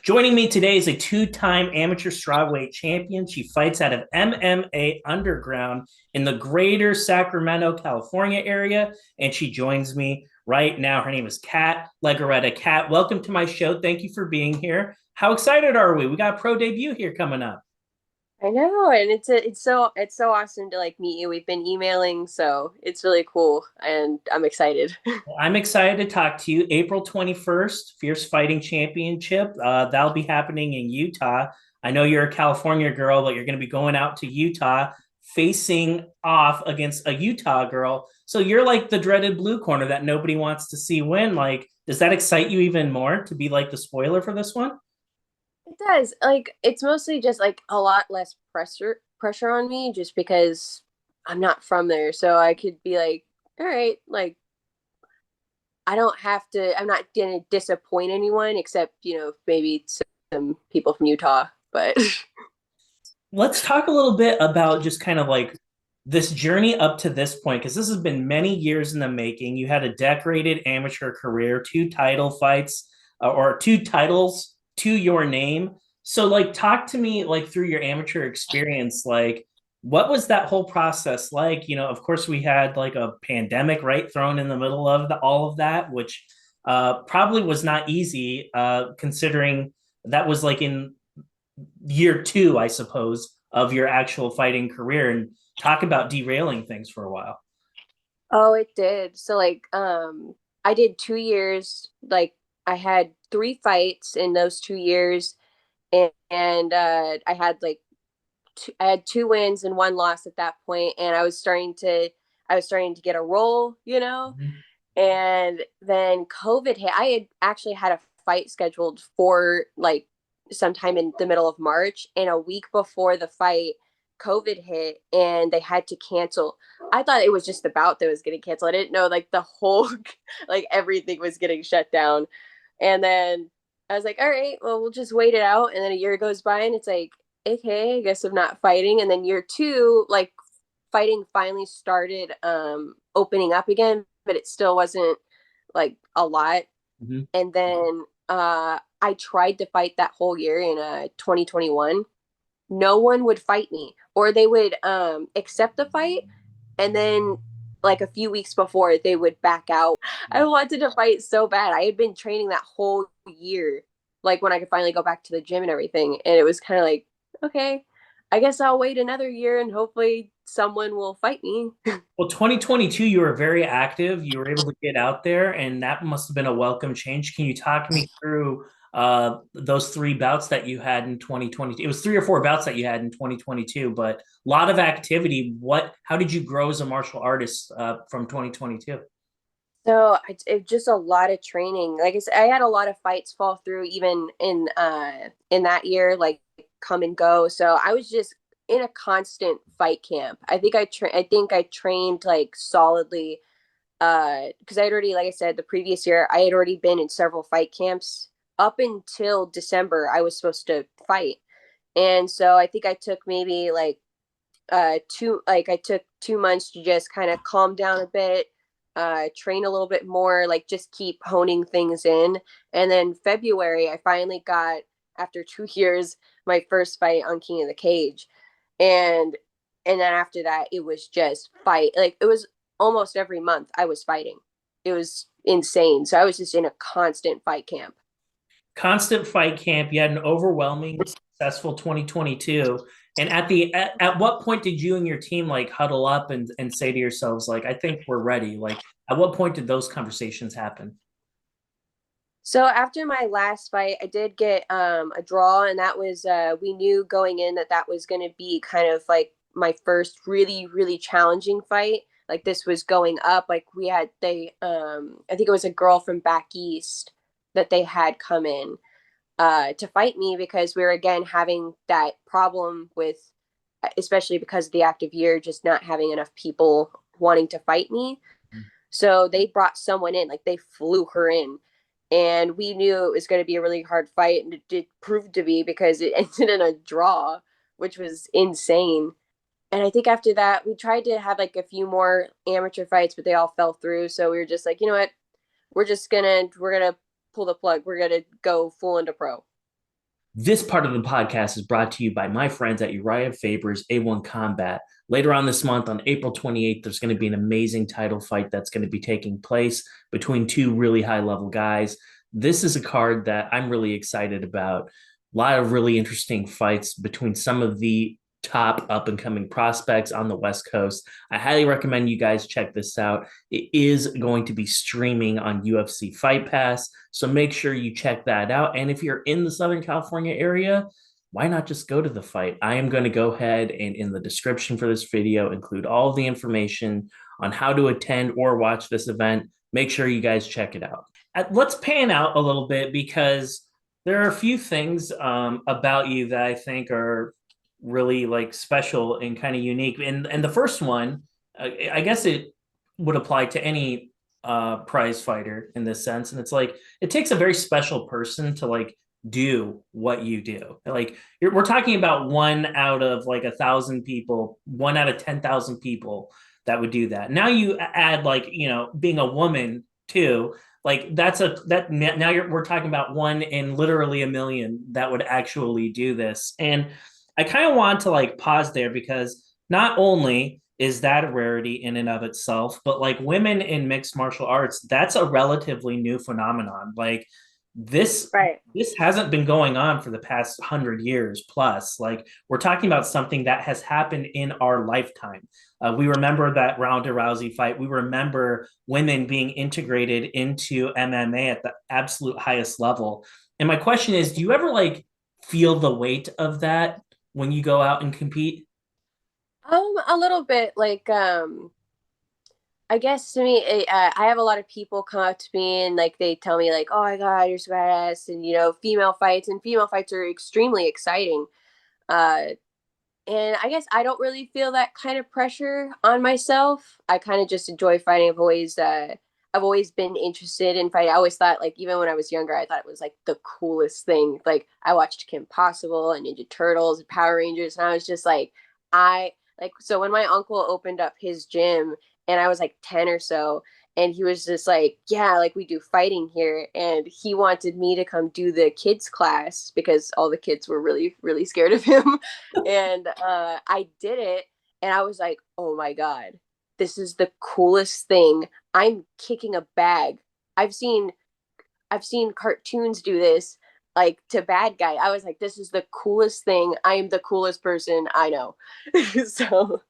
Joining me today is a two-time amateur strawweight champion. She fights out of MMA Underground in the greater Sacramento, California area, and she joins me right now. Her name is Kat Legoretta. Kat, welcome to my show. Thank you for being here. How excited are we? We got a pro debut here coming up. I know, and it's so awesome to like meet you. We've been emailing, so it's really cool, and I'm excited. I'm excited to talk to you. April 21st, Fierce Fighting Championship. That'll be happening in Utah. I know you're a California girl, but you're going to be going out to Utah facing off against a Utah girl. So you're like the dreaded blue corner that nobody wants to see win. Like, does that excite you even more to be like the spoiler for this one? It does. Like it's mostly just like a lot less pressure on me just because I'm not from there. So I could be like, all right, like I'm not gonna disappoint anyone except, maybe some people from Utah. But Let's talk a little bit about just kind of like this journey up to this point, because this has been many years in the making. You had a decorated amateur career, two title fights, or two titles to your name. So, like, talk to me like through your amateur experience. Like, what was that whole process like? Of course, we had like a pandemic right thrown in the middle of all of that, which probably was not easy, considering that was like in year two, I suppose, of your actual fighting career, and talk about derailing things for a while. oh, it did. So I did 2 years. Like I had three fights in those 2 years, and I had two wins and one loss at that point, and I was starting to get a roll. Mm-hmm. And then COVID hit. I had actually had a fight scheduled for like sometime in the middle of March, and a week before the fight, COVID hit and they had to cancel. I thought it was just the bout that was getting canceled. I didn't know like the whole like everything was getting shut down. And then I was like, all right, well, we'll just wait it out. And then a year goes by and it's like, okay, I guess I'm not fighting. And then year two, like fighting finally started opening up again, but it still wasn't like a lot. Mm-hmm. And then I tried to fight that whole year in 2021. No one would fight me, or they would accept the fight, and then like a few weeks before they would back out. I wanted to fight so bad. I had been training that whole year, like when I could finally go back to the gym and everything, and it was kind of like, okay, I guess I'll wait another year and hopefully someone will fight me. Well, 2022, you were very active. You were able to get out there, and that must have been a welcome change. Can you talk me through those three bouts that you had in 2022? It was three or four bouts that you had in 2022, but a lot of activity. How did you grow as a martial artist from 2022? So it just a lot of training. Like I said, I had a lot of fights fall through even in that year, like come and go. So I was just in a constant fight camp. I think I trained like solidly because I had already, like I said, the previous year I had already been in several fight camps up until December. I was supposed to fight, and so I think I took maybe like I took 2 months to just kind of calm down a bit, train a little bit more, like just keep honing things in. And then February I finally got, after 2 years, my first fight on King of the Cage. And and then after that it was just fight, like it was almost every month I was fighting. It was insane, so I was just in a constant fight camp. Constant fight camp. You had an overwhelming successful 2022. And at what point did you and your team like huddle up and say to yourselves like, I think we're ready? Like, at what point did those conversations happen? So after my last fight, I did get a draw, and that was we knew going in that that was going to be kind of like my first really really challenging fight. Like this was going up. Like we had they I think it was a girl from back east that they had come in to fight me because we were again having that problem with, especially because of the active year, just not having enough people wanting to fight me. So they brought someone in, like they flew her in, and we knew it was going to be a really hard fight, and it did prove to be because it ended in a draw, which was insane. And I think after that, we tried to have like a few more amateur fights, but they all fell through. So we were just like, you know what, we're gonna pull the plug. We're gonna go full into pro. This part of the podcast is brought to you by my friends at Uriah Faber's A1 Combat. Later on this month, on April 28th, there's going to be an amazing title fight that's going to be taking place between two really high level guys. This is a card that I'm really excited about. A lot of really interesting fights between some of the top up and coming prospects on the West Coast. I highly recommend you guys check this out. It is going to be streaming on UFC Fight Pass, so make sure you check that out. And if you're in the Southern California area, why not just go to the fight? I am going to go ahead and in the description for this video include all of the information on how to attend or watch this event. Make sure you guys check it out. Let's pan out a little bit because there are a few things about you that I think are really like special and kind of unique. And the first one, I guess it would apply to any prize fighter in this sense. And it's like it takes a very special person to like do what you do. Like we're talking about one out of like 1,000 people, one out of 10,000 people that would do that. Now you add like being a woman too. Like that now we're talking about one in literally a million that would actually do this. And I kind of want to like pause there because not only is that a rarity in and of itself, but like women in mixed martial arts, that's a relatively new phenomenon. Like this Right. this hasn't been going on for the past 100 years plus. Like we're talking about something that has happened in our lifetime. We remember that Ronda Rousey fight. We remember women being integrated into MMA at the absolute highest level. And my question is, do you ever like feel the weight of that when you go out and compete? A little bit like I guess to me, I have a lot of people come up to me and like they tell me like, "Oh my God, you're so badass," and female fights are extremely exciting. Uh, and I guess I don't really feel that kind of pressure on myself. I kind of just enjoy fighting. I've always been interested in fighting. I always thought like even when I was younger, I thought it was like the coolest thing. Like I watched Kim Possible and Ninja Turtles and Power Rangers, and I was just like, I like so when my uncle opened up his gym and I was like 10 or so, and he was just like, yeah, like we do fighting here, and he wanted me to come do the kids class because all the kids were really really scared of him. And I did it, and I was like, oh my God, this is the coolest thing. I'm kicking a bag. I've seen cartoons do this like to bad guy. I was like, this is the coolest thing. I am the coolest person I know. So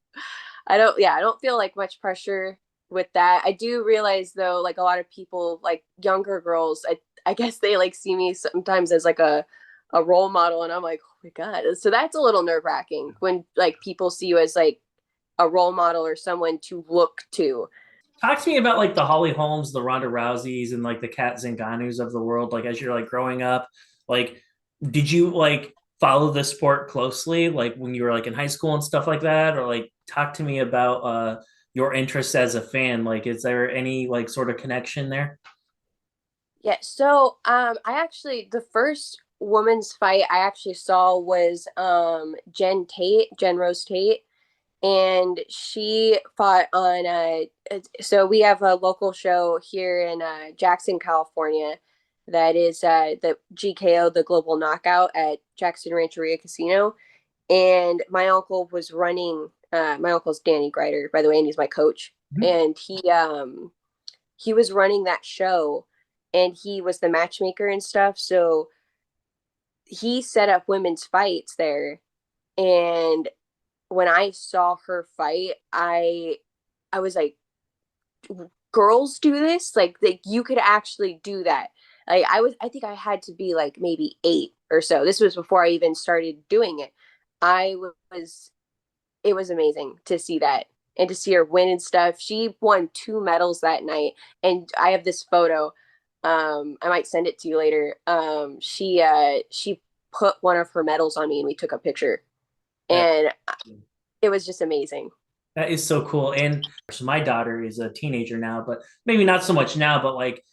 I don't feel like much pressure with that. I do realize though, like a lot of people, like younger girls, I guess they like see me sometimes as like a role model, and I'm like, oh my God. So that's a little nerve wracking when like people see you as like a role model or someone to look to. Talk to me about like the Holly Holmes, the Ronda Rouseys, and like the Kat Zanganus of the world. Like as you're like growing up, like did you like follow the sport closely, like when you were like in high school and stuff like that, or like talk to me about your interest as a fan. Like, is there any like sort of connection there? Yeah, so I actually the first woman's fight I actually saw was Jen Rose Tate, and she fought on so we have a local show here in Jackson, California, that is the GKO, the Global Knockout at Jackson Rancheria Casino. And my uncle was running my uncle's Danny Greider, by the way, and he's my coach. Mhm. And he was running that show, and he was the matchmaker and stuff. So he set up women's fights there. And when I saw her fight, I was like, girls do this? Like you could actually do that. Like I think I had to be like maybe 8 or so. This was before I even started doing it. I was It was amazing to see that and to see her win and stuff. She won 2 medals that night, and I have this photo. I might send it to you later. She put one of her medals on me, and we took a picture, That and it was just amazing. that is so cool. And so my daughter is a teenager now, but maybe not so much now, but like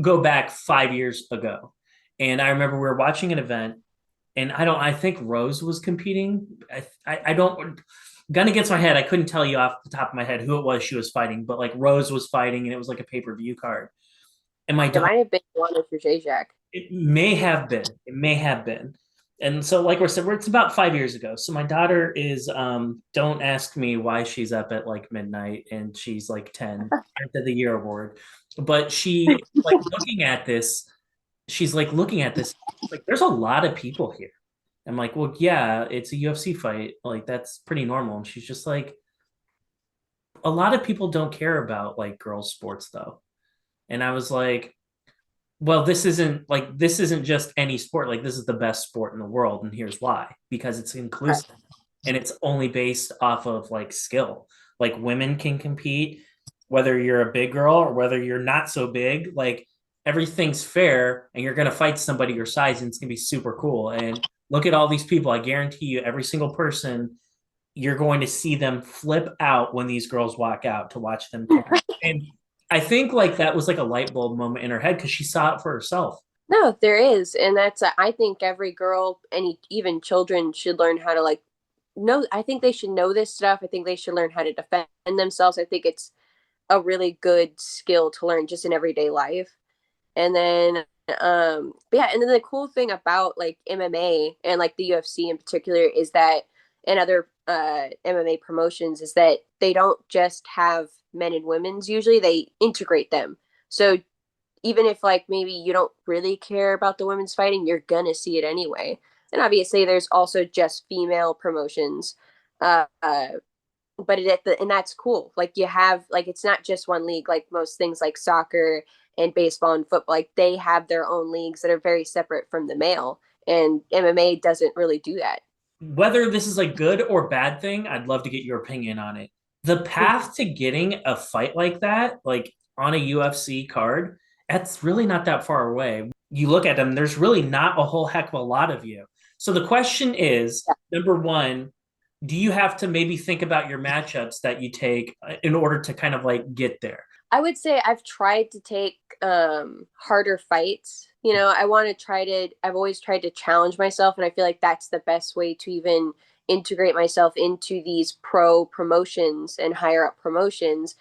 go back 5 years ago. And I remember we were watching an event, and I think Rose was competing. I don't, gun against my head, I couldn't tell you off the top of my head who it was she was fighting, but like Rose was fighting, and it was like a pay-per-view card. And my It daughter, might have been one of Jacques. it may have been, And so, like we said, it's about 5 years ago. So my daughter is, don't ask me why she's up at like midnight and she's like 10 after the year award. But she like looking at this, she's like looking at this, like there's a lot of people here. I'm like, well, yeah, it's a UFC fight. Like that's pretty normal. And she's just like, a lot of people don't care about like girls' sports though. And I was like, well, this isn't just any sport. Like this is the best sport in the world, and here's why. Because it's inclusive and it's only based off of like skill. Like women can compete, whether you're a big girl or whether you're not so big. Like everything's fair, and you're gonna fight somebody your size, and it's gonna be super cool. And look at all these people. I guarantee you, every single person, you're going to see them flip out when these girls walk out to watch them compete. And I think like that was like a light bulb moment in her head because she saw it for herself. No, there is. And that's, I think every girl, any even children should learn how to like know. I think they should know this stuff. I think they should learn how to defend themselves. I think it's a really good skill to learn just in everyday life. And then, yeah, and then the cool thing about like MMA and like the UFC in particular is that, and other MMA promotions, is that they don't just have men and women's, usually they integrate them. So even if like maybe you don't really care about the women's fighting, you're gonna see it anyway. And obviously there's also just female promotions. Uh, uh but and that's cool. Like you have, like, it's not just one league, like most things like soccer and baseball and football, like they have their own leagues that are very separate from the male, and MMA doesn't really do that. Whether this is a good or bad thing, I'd love to get your opinion on it. The path to getting a fight like that, like on a UFC card, that's really not that far away. You look at them, there's really not a whole heck of a lot of you. So the question is, number one, do you have to maybe think about your matchups that you take in order to kind of like get there? I would say I've tried to take harder fights. You know, I want to try to, I've always tried to challenge myself, and I feel like that's the best way to even integrate myself into these pro promotions and higher up promotions,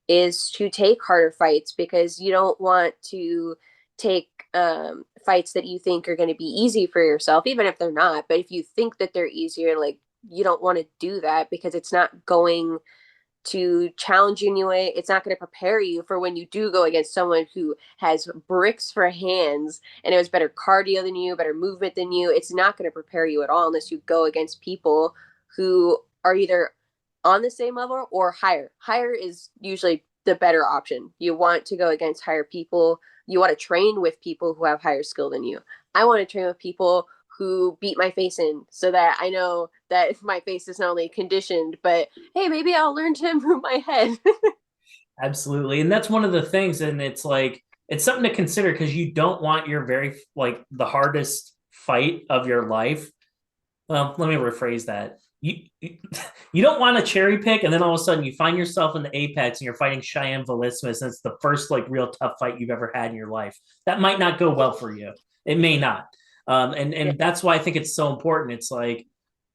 is to take harder fights, because you don't want to take fights that you think are going to be easy for yourself, even if they're not. But if you think that they're easier, like, you don't want to do that, because it's not going to challenge you anyway. It's not going to prepare you for when you do go against someone who has bricks for hands and it has better cardio than you, better movement than you. It's not going to prepare you at all unless you go against people who are either on the same level or higher. Higher is usually the better option. You want to go against higher people. You want to train with people who have higher skill than you. I want to train with people who beat my face in, so that I know that my face is not only conditioned, but hey, maybe I'll learn to move my head. Absolutely. And that's one of the things. And it's like, it's something to consider because you don't want your very, like, the hardest fight of your life. Well, let me rephrase that. You don't want to cherry pick, and then all of a sudden you find yourself in the apex and you're fighting Cheyenne Velismus, and it's the first like real tough fight you've ever had in your life. That might not go well for you. It may not. Yeah. And that's why I think it's so important. It's like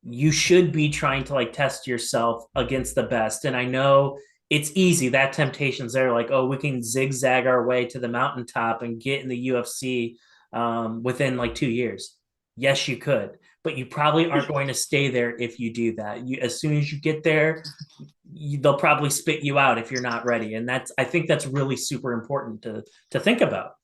you should be trying to like test yourself against the best. And I know it's easy. That temptation's there. Like, oh, we can zigzag our way to the mountaintop and get in the UFC within like 2 years. Yes, you could, but you probably aren't going to stay there if you do that. As soon as you get there, they'll probably spit you out if you're not ready. And I think that's really super important to think about.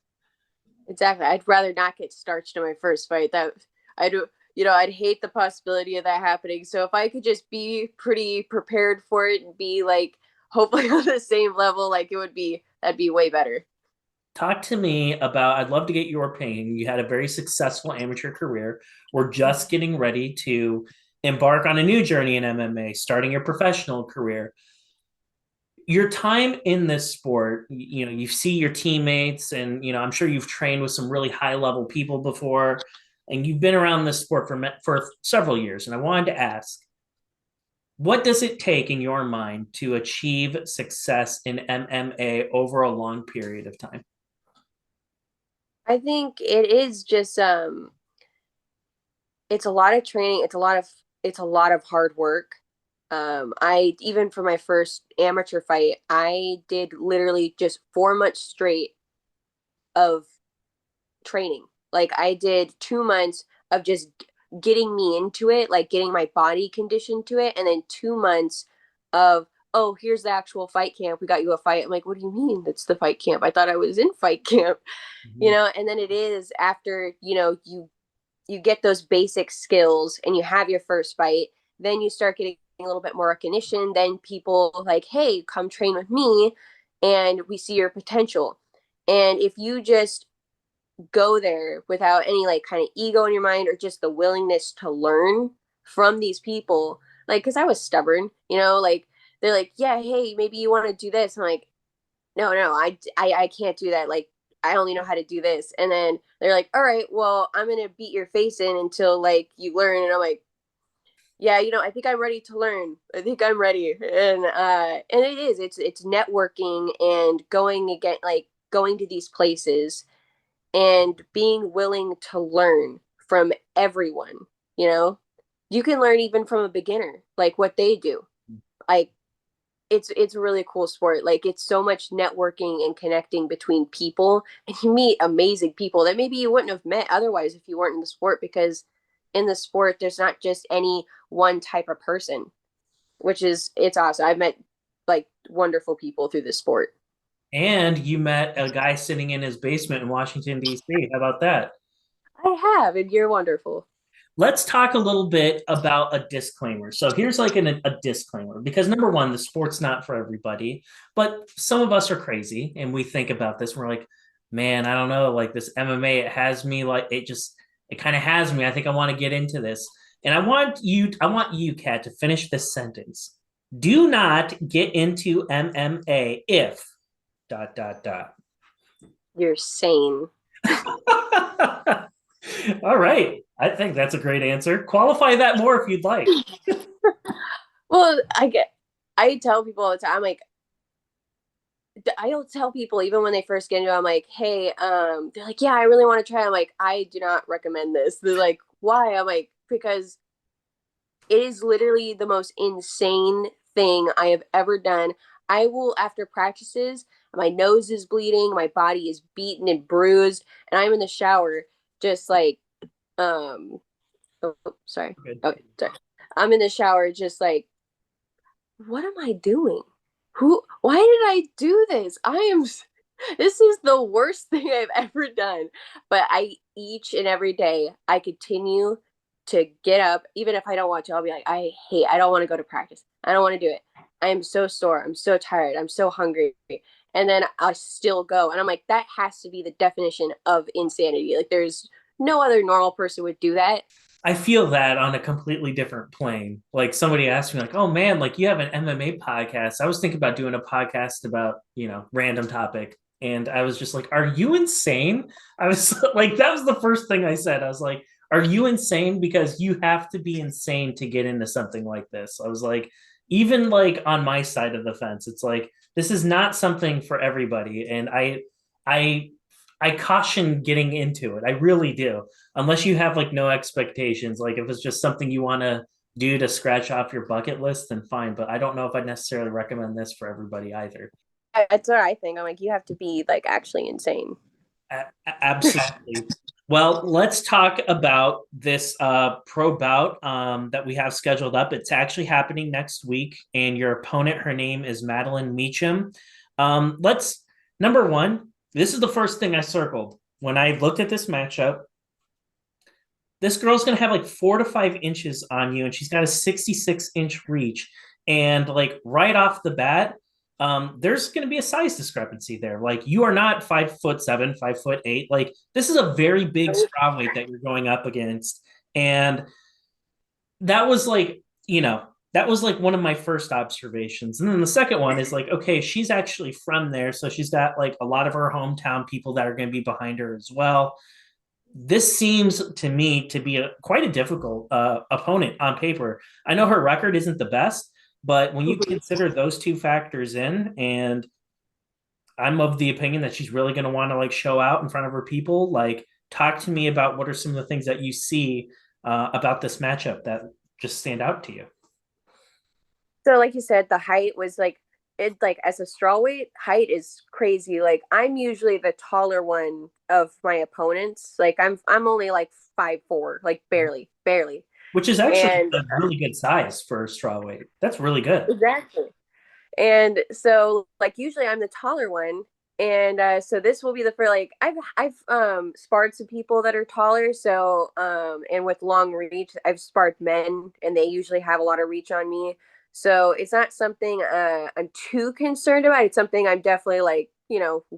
Exactly. I'd rather not get starched in my first fight. That I do, you know, I'd hate the possibility of that happening. So if I could just be pretty prepared for it and be like hopefully on the same level, like it would be, that'd be way better. Talk to me about, I'd love to get your opinion. You had a very successful amateur career. We're just getting ready to embark on a new journey in MMA, starting your professional career. Your time in this sport, you know, you see your teammates, and you know, I'm sure you've trained with some really high level people before, and you've been around this sport for several years. And I wanted to ask, what does it take in your mind to achieve success in MMA over a long period of time? I think it is just it's a lot of training, it's a lot of hard work. I, even for my first amateur fight, I did literally just 4 months straight of training. Like I did 2 months of just getting me into it, like getting my body conditioned to it, and then 2 months of, oh, here's the actual fight camp. We got you a fight. I'm like, what do you mean that's the fight camp? I thought I was in fight camp, Mhm. and then it is after, you get those basic skills and you have your first fight, then you start getting a little bit more recognition. Then people like, hey, come train with me, and we see your potential. And if you just go there without any like kind of ego in your mind or just the willingness to learn from these people, like, because I was stubborn, like they're like, yeah, hey, maybe you want to do this. I'm like, no, I can't do that. Like, I only know how to do this. And then they're like, all right, well, I'm gonna beat your face in until like you learn. And I'm like, yeah, I think I'm ready to learn. I think I'm ready. And it is. It's networking and going again, like going to these places and being willing to learn from everyone. You know, you can learn even from a beginner, like what they do. Like, it's a really cool sport. Like, it's so much networking and connecting between people, and you meet amazing people that maybe you wouldn't have met otherwise if you weren't in the sport, because in the sport there's not just any one type of person, which is, it's awesome. I've met like wonderful people through this sport. And you met a guy sitting in his basement in Washington, D.C. How about that? I have, and you're wonderful. Let's talk a little bit about a disclaimer. So here's like a disclaimer because number one, the sport's not for everybody, but some of us are crazy and we think about this. We're like, man, I don't know, like this MMA, it has me like it kind of has me. I think I want to get into this. And I want you, Kat, to finish this sentence. Do not get into MMA if dot dot dot. You're sane. All right. I think that's a great answer. Qualify that more if you'd like. Well, I tell people all the time, like, I'll tell people even when they first get into it, I'm like, hey, they're like, yeah, I really want to try. I'm like, I do not recommend this. They're like, why? I'm like, because it is literally the most insane thing I have ever done. I will, after practices, my nose is bleeding, my body is beaten and bruised, and I'm in the shower just like, um, oh, sorry. Good. Okay, sorry. I'm in the shower just like, what am I doing? Why did I do this? This is the worst thing I've ever done. But each and every day, I continue to get up. Even if I don't want to, I'll be like, I don't want to go to practice. I don't want to do it. I am so sore. I'm so tired. I'm so hungry. And then I still go. And I'm like, that has to be the definition of insanity. Like, there's no other normal person would do that. I feel that on a completely different plane. Like somebody asked me, like, "Oh man, like you have an MMA podcast." I was thinking about doing a podcast about random topic, and I was just like, "Are you insane?" I was like, that was the first thing I said. I was like, "Are you insane?" Because you have to be insane to get into something like this. I was like, even like on my side of the fence, it's like this is not something for everybody, and I, I caution getting into it. I really do unless you have like no expectations. Like if it's just something you want to do to scratch off your bucket list, then fine. But I don't know if I'd necessarily recommend this for everybody either. That's what I think. I'm like, you have to be like actually insane. Absolutely. Well, let's talk about this pro bout that we have scheduled up. It's actually happening next week, and your opponent, her name is Madeline Meacham. Let's Number one. This is the first thing I circled when I looked at this matchup. This girl's going to have like 4 to 5 inches on you, and she's got a 66-inch reach. And like right off the bat, there's going to be a size discrepancy there. Like you are not 5'7", 5'8". Like this is a very big strawweight that you're going up against, and that was like that was like one of my first observations. And then the second one is like, okay, she's actually from there, so she's got like a lot of her hometown people that are going to be behind her as well. This seems to me to be quite a difficult opponent on paper. I know her record isn't the best, but when you consider those two factors in, and I'm of the opinion that she's really going to want to like show out in front of her people, like talk to me about what are some of the things that you see about this matchup that just stand out to you. So like you said, the height was like, it like, as a strawweight, height is crazy. Like, I'm usually the taller one of my opponents. Like, I'm only like 5'4", like barely. which is actually And a really good size for a straw weight. That's really good. exactly. And so like usually I'm the taller one. And so this will be the for like I've sparred some people that are taller, so and with long reach. I've sparred men and they usually have a lot of reach on me. So it's not something I'm too concerned about. It's something I'm definitely like,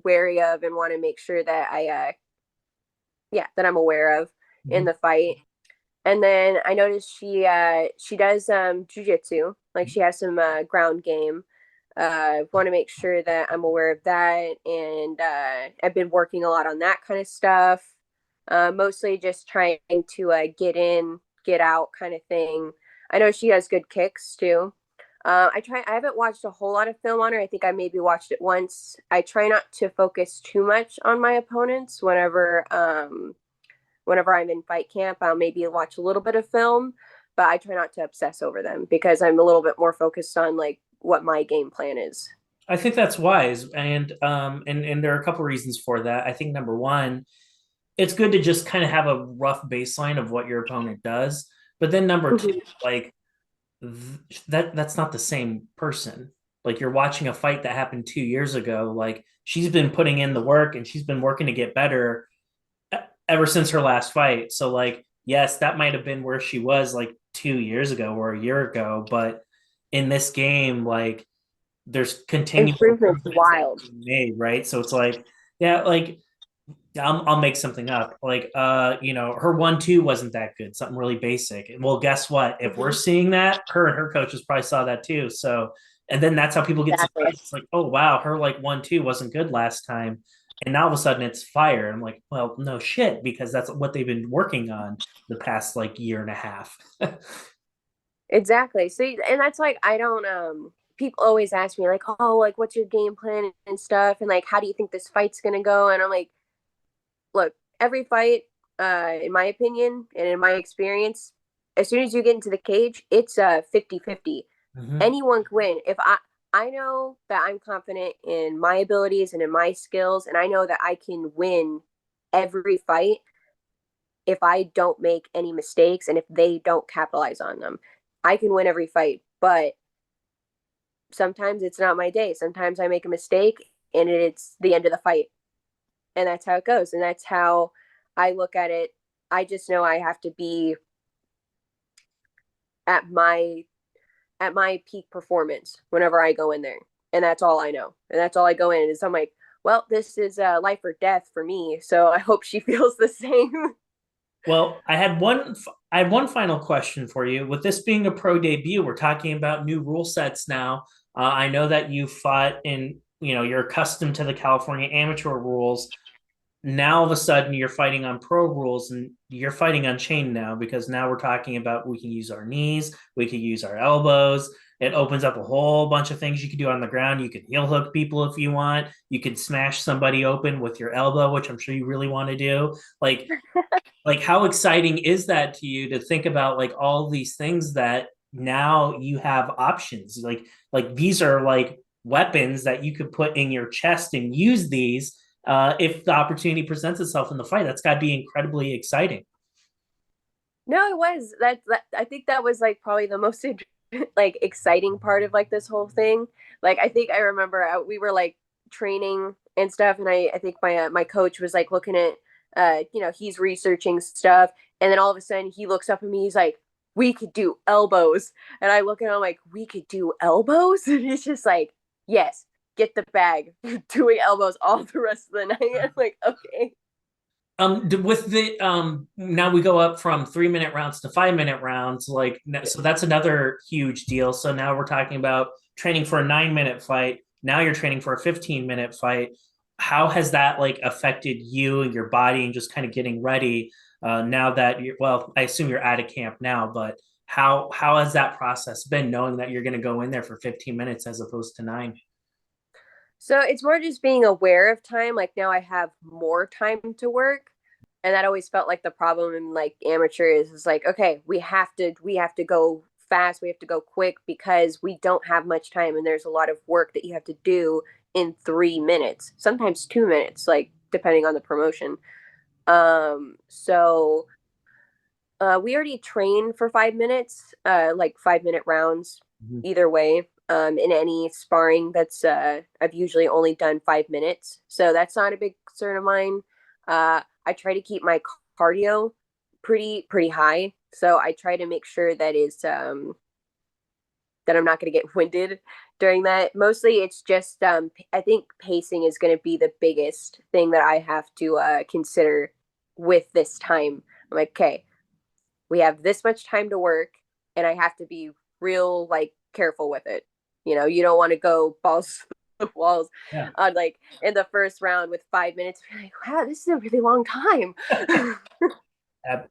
wary of and want to make sure that that I'm aware of in Mhm. the fight. And then I noticed she does jujitsu. Like she has some ground game. Want to make sure that I'm aware of that, and I've been working a lot on that kind of stuff. Mostly just trying to get in, get out kind of thing. I know she has good kicks too. I haven't watched a whole lot of film on her. I think I maybe watched it once. I try not to focus too much on my opponents whenever I'm in fight camp. I'll maybe watch a little bit of film, but I try not to obsess over them because I'm a little bit more focused on like what my game plan is. I think that's wise, and there are a couple reasons for that. I think number one, it's good to just kind of have a rough baseline of what your opponent does, but then number two, Mhm. like that's not the same person. Like you're watching a fight that happened 2 years ago. Like she's been putting in the work and she's been working to get better ever since her last fight. So like, yes, that might have been where she was like 2 years ago or a year ago, but in this game, like there's continual Improvement's improvements that are wild. being made, right? So it's like, yeah, like I'll make something up. Like her 1-2 wasn't that good, something really basic. And well, guess what? If we're Mhm. seeing that, her and her coaches probably saw that too. So and then that's how people get Exactly. surprised. It's like, oh wow, her like 1-2 wasn't good last time. And now all of a sudden it's fire. I'm like, well, no shit, because that's what they've been working on the past like year and a half. Exactly. See, and that's like I don't people always ask me like, "Oh, like what's your game plan and stuff?" And like, "How do you think this fight's going to go?" And I'm like, "Look, every fight in my opinion and in my experience, as soon as you get into the cage, it's 50-50. Mhm. Anyone can win. If I know that I'm confident in my abilities and in my skills, and I know that I can win every fight if I don't make any mistakes and if they don't capitalize on them. I can win every fight, but sometimes it's not my day. Sometimes I make a mistake and it's the end of the fight. And that's how it goes. And that's how I look at it. I just know I have to be at my peak performance whenever I go in there. And that's all I know. And that's all I go in is I'm like, well, this is life or death for me. So I hope she feels the same. Well, I had one final question for you. With this being a pro debut, we're talking about new rule sets now. I know that you fought in, you're accustomed to the California amateur rules. Now all of a sudden you're fighting on pro rules and you're fighting unchained now because now we're talking about we can use our knees, we can use our elbows. It opens up a whole bunch of things you can do on the ground. You can heel hook people if you want. You can smash somebody open with your elbow, which I'm sure you really want to do. Like how exciting is that to you to think about like all these things that now you have options like these are like weapons that you could put in your chest and use these if the opportunity presents itself in the fight. That's got to be incredibly exciting. No, it was that I think that was like probably the most like exciting part of like this whole thing. Like I think I remember we were like training and stuff, and I think my coach was like looking at he's researching stuff, and then all of a sudden he looks up at me, he's like, "We could do elbows," and I look at him like, "We could do elbows," and he's just like, "Yes, get the bag, you're doing elbows all the rest of the night." I'm like, okay. With the now we go up from 3 minute rounds to 5 minute rounds, like so that's another huge deal. So now we're talking about training for a 9 minute fight. Now you're training for a 15-minute fight. How has that like affected you and your body and just kind of getting ready now that you're well, I assume you're out of camp now, but how has that process been knowing that you're going to go in there for 15 minutes as opposed to nine? So it's more just being aware of time. Like now I have more time to work. And that always felt like the problem in like amateur is like, okay, we have to go fast, we have to go quick because we don't have much time and there's a lot of work that you have to do in 3 minutes, sometimes 2 minutes, like depending on the promotion. So We already train for 5 minutes, like 5 minute rounds Mhm. either way. In any sparring, that's I've usually only done 5 minutes, so that's not a big concern of mine. I try to keep my cardio pretty high, so I try to make sure that I'm not going to get winded during that. Mostly, it's just I think pacing is going to be the biggest thing that I have to consider with this time. I'm like, okay, we have this much time to work, and I have to be real like careful with it. You don't want to go balls to the walls Yeah. on like in the first round with 5 minutes. You're like, wow, this is a really long time.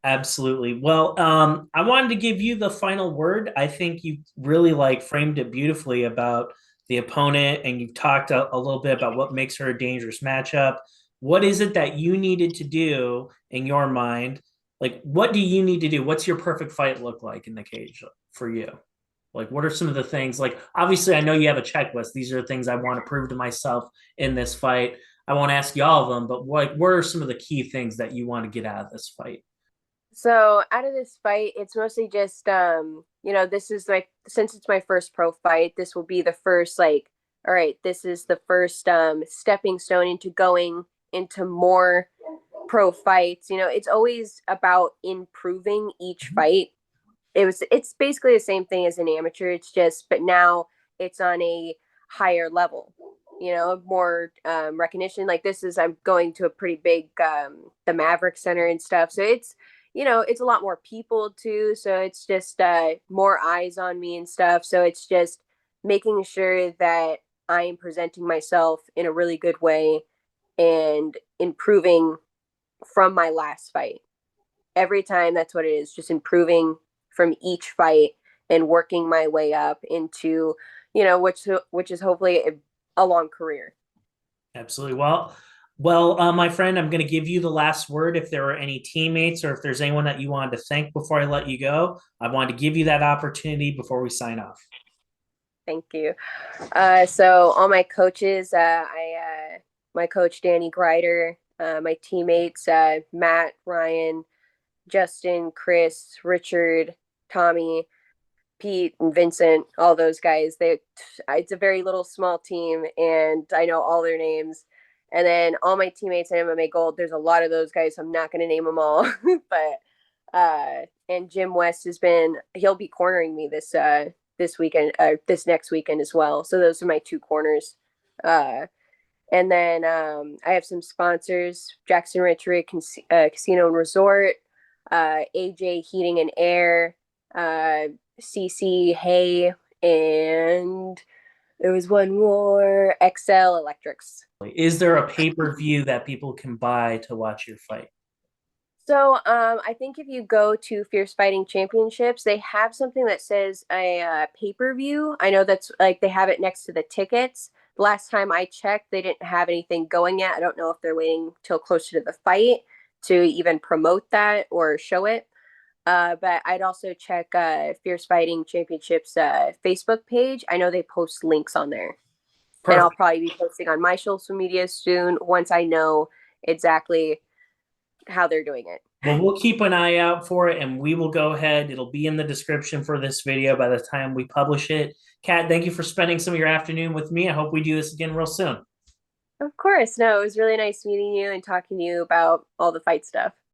Absolutely. Well, I wanted to give you the final word. I think you really like framed it beautifully about the opponent, and you've talked a little bit about what makes her a dangerous matchup. What is it that you needed to do in your mind? Like, what do you need to do? What's your perfect fight look like in the cage for you? Like, what are some of the things? Like, obviously, I know you have a checklist. These are the things I want to prove to myself in this fight. I won't ask you all of them, but what are some of the key things that you want to get out of this fight? So out of this fight, it's mostly just this is like, since it's my first pro fight, this will be the first like, all right, this is the first stepping stone into going into more pro fights. It's always about improving each fight. It's basically the same thing as an amateur. It's just, but now it's on a higher level. More recognition. Like this is, I'm going to a pretty big the Maverick Center and stuff. So it's a lot more people too. So it's just more eyes on me and stuff. So it's just making sure that I am presenting myself in a really good way and improving from my last fight. Every time, that's what it is, just improving from each fight and working my way up into, which is hopefully a long career. Absolutely. My friend, I'm going to give you the last word. If there are any teammates or if there's anyone that you wanted to thank before I let you go, I wanted to give you that opportunity before we sign off. Thank you. So all my coaches, my coach Danny Greider, my teammates Matt, Ryan, Justin, Chris, Richard, Tommy, Pete, and Vincent, all those guys. It's a very little small team, and I know all their names. And then all my teammates in MMA Gold, there's a lot of those guys, so I'm not going to name them all. And Jim West he'll be cornering me this weekend, this next weekend as well. So those are my two corners. And then I have some sponsors: Jackson Ridge Casino and Resort, AJ Heating and Air, CC Hay, and there was one more, XL Electrics. Is there a pay-per-view that people can buy to watch your fight? So I think if you go to Fierce Fighting Championships, they have something that says a pay-per-view. I know that's like they have it next to the tickets. The last time I checked, they didn't have anything going yet. I don't know if they're waiting till closer to the fight to even promote that or show it. But I'd also check Fierce Fighting Championships Facebook page. I know they post links on there. And I'll Perfect. probably be posting on my social media soon once I know exactly how they're doing it. Well, we'll keep an eye out for it, and we will go ahead. It'll be in the description for this video by the time we publish it. Kat, thank you for spending some of your afternoon with me. I hope we do this again real soon. Of course. No, it was really nice meeting you and talking to you about all the fight stuff.